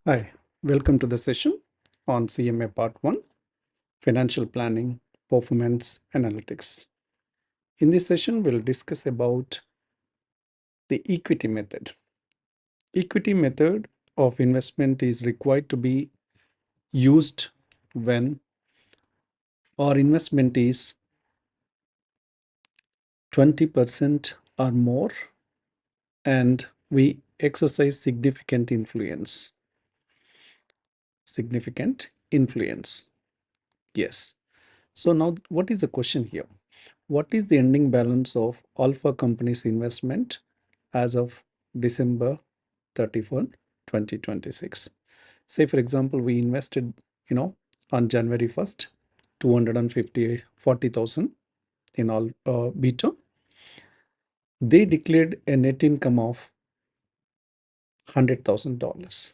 Hi, welcome to the session on CMA Part 1, Financial Planning, Performance Analytics. In this session, we'll discuss about the equity method. Equity method of investment is required to be used when our investment is 20% or more and we exercise significant influence. Significant influence. Yes. So now what is the question here? What is the ending balance of Alpha Company's investment as of December 31, 2026? Say, for example, we invested, on January 1st, 240,000 in all beta. They declared a net income of $100,000.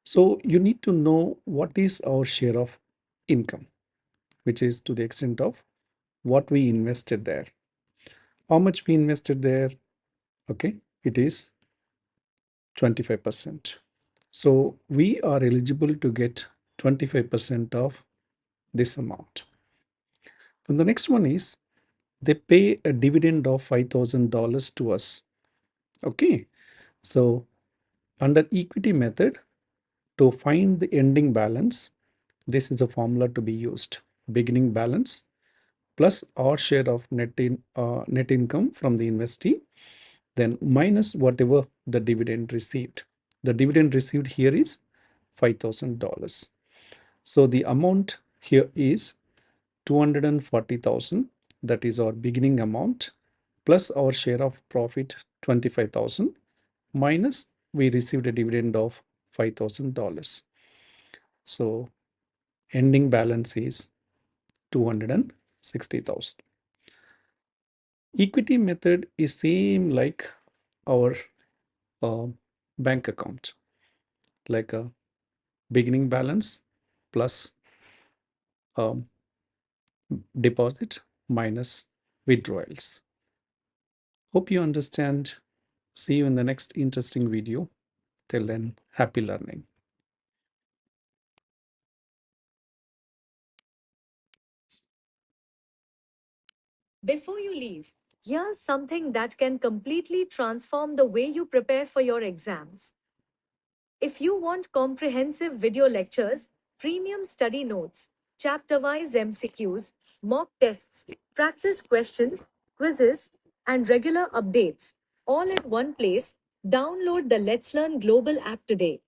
So you need to know what is our share of income, which is to the extent of what we invested there. How much we invested there? Okay, it is 25%. So we are eligible to get 25% of this amount. And the next one is they pay a dividend of $5,000 to us. Okay, so under equity method, to find the ending balance, this is a formula to be used. Beginning balance plus our share of net income from the investee, then minus whatever the dividend received. The dividend received here is $5,000. So the amount here is 240,000. That is our beginning amount plus our share of profit 25,000 minus we received a dividend of $5,000. So ending balance is 260,000. Equity method is same like our uh, bank account, like a beginning balance plus um, deposit minus withdrawals. Hope you understand. See you in the next interesting video. Till then, happy learning. Before you leave, here's something that can completely transform the way you prepare for your exams. If you want comprehensive video lectures, premium study notes, chapter wise MCQs, mock tests, practice questions, quizzes, and regular updates, all at one place, download the Let's Learn Global app today.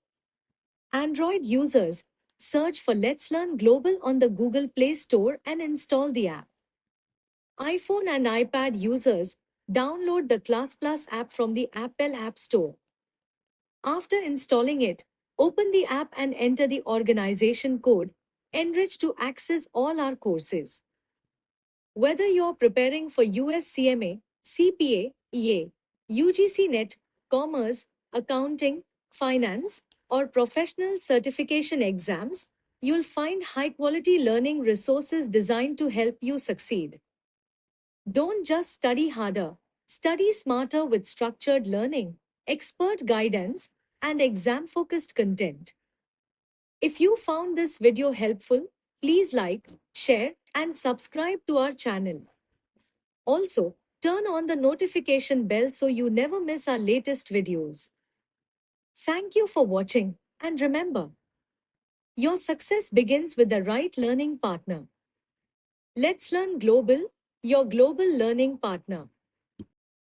Android users, search for Let's Learn Global on the Google Play Store and install the app. iPhone and iPad users, download the Class Plus app from the Apple App Store. After installing it, open the app and enter the organization code, Enrich, to access all our courses. Whether you're preparing for US CMA, CPA, EA, UGC NET, Commerce, Accounting, Finance, or professional certification exams, you'll find high-quality learning resources designed to help you succeed. Don't just study harder, study smarter with structured learning, expert guidance, and exam-focused content. If you found this video helpful, please like, share, and subscribe to our channel. Also, turn on the notification bell so you never miss our latest videos. Thank you for watching, and remember, your success begins with the right learning partner. Let's Learn Global, your global learning partner.